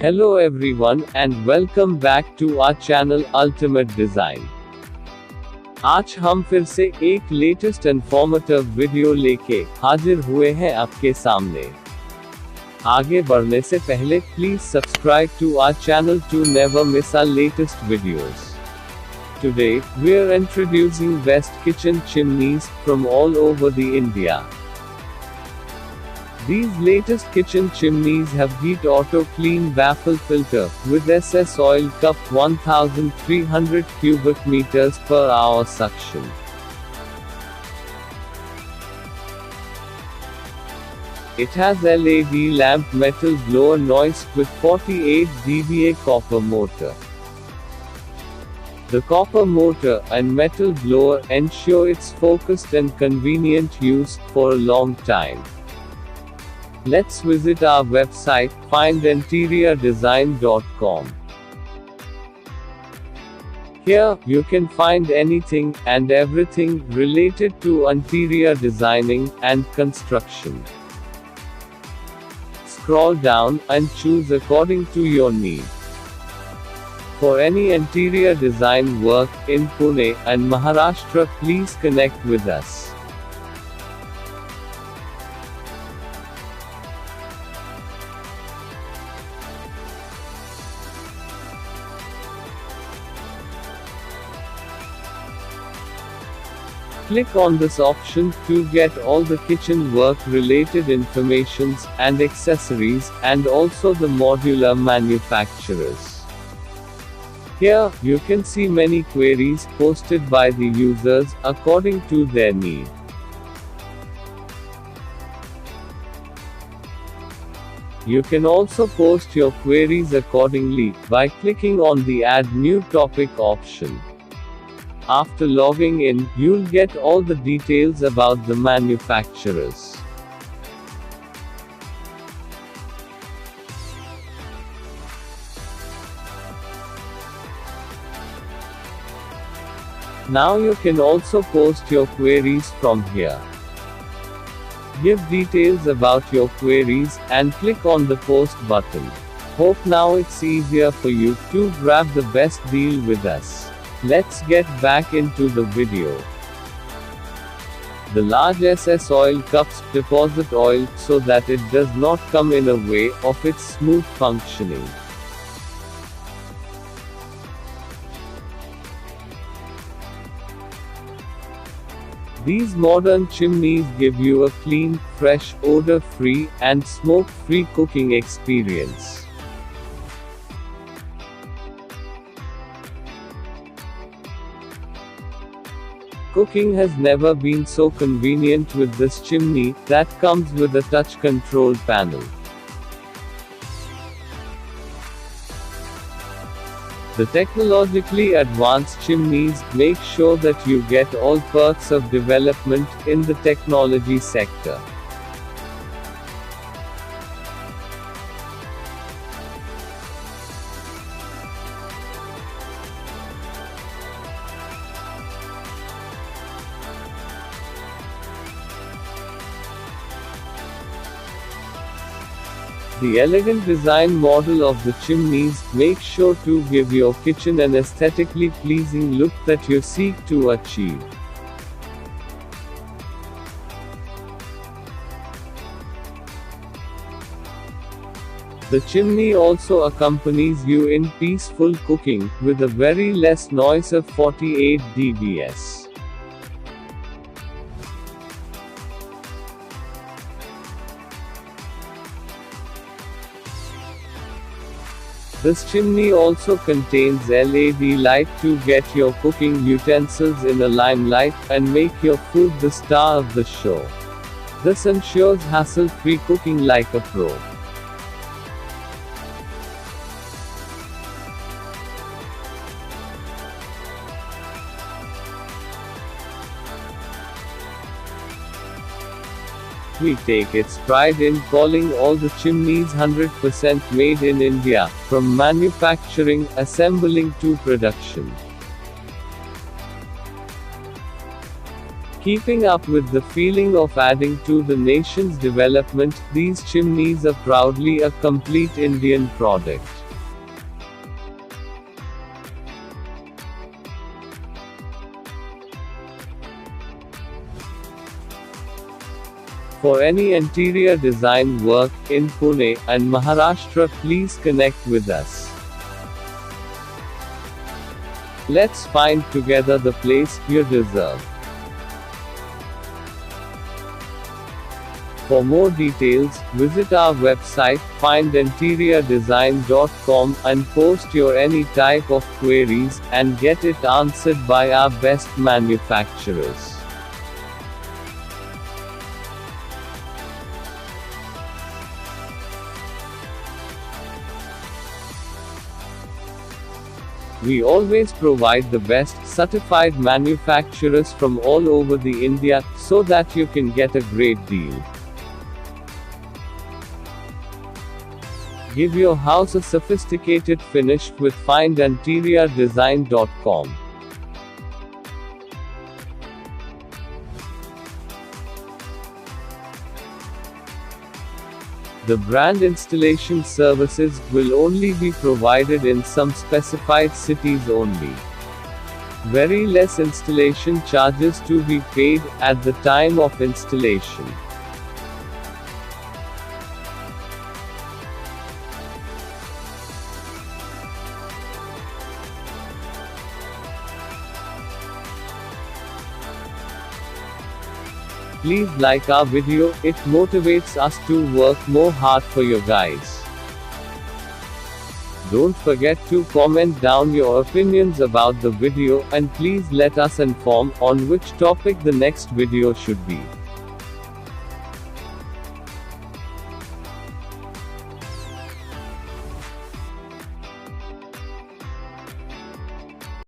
Hello everyone and welcome back to our channel Ultimate Design। आज हम फिर से एक लेटेस्ट इन्फॉर्मेटिव वीडियो लेके हाजिर हुए हैं आपके सामने। आगे बढ़ने से पहले please subscribe to our channel to never miss our latest videos. Today, we are introducing best kitchen chimneys from all over the India. These latest kitchen chimneys have heat auto clean baffle filter with SS oil cup 1300 cubic meters per hour suction. It has LED lamp metal blower noise with 48 dBA copper motor. The copper motor and metal blower ensure its focused and convenient use for a long time. Let's visit our website, findinteriordesign.com. Here, you can find anything and everything related to interior designing and construction. Scroll down and choose according to your need. For any interior design work in Pune and Maharashtra, please connect with us. Click on this option to get all the kitchen work related informations and accessories, and also the modular manufacturers. Here, you can see many queries posted by the users according to their need. You can also post your queries accordingly by clicking on the Add New Topic option. After logging in, you'll get all the details about the manufacturers. Now you can also post your queries from here. Give details about your queries and click on the post button. Hope now it's easier for you to grab the best deal with us. Let's get back into the video. The large SS oil cups deposit oil so that it does not come in a way of its smooth functioning. These modern chimneys give you a clean, fresh, odor-free, and smoke-free cooking experience. Cooking has never been so convenient with this chimney, that comes with a touch control panel. The technologically advanced chimneys make sure that you get all perks of development in the technology sector. The elegant design model of the chimneys makes sure to give your kitchen an aesthetically pleasing look that you seek to achieve. The chimney also accompanies you in peaceful cooking, with a very less noise of 48 dBs. This chimney also contains LED light to get your cooking utensils in a limelight, and make your food the star of the show. This ensures hassle-free cooking like a pro. We take its pride in calling all the chimneys 100% made in India, from manufacturing, assembling to production. Keeping up with the feeling of adding to the nation's development, these chimneys are proudly a complete Indian product. For any interior design work in Pune and Maharashtra, please connect with us. Let's find together the place you deserve. For more details, visit our website, findinteriordesign.com, and post your any type of queries, and get it answered by our best manufacturers. We always provide the best, certified manufacturers from all over the India, so that you can get a great deal. Give your house a sophisticated finish with findinteriordesign.com. The brand installation services will only be provided in some specified cities only. Very less installation charges to be paid at the time of installation. Please like our video, it motivates us to work more hard for you guys. Don't forget to comment down your opinions about the video, and please let us inform on which topic the next video should be.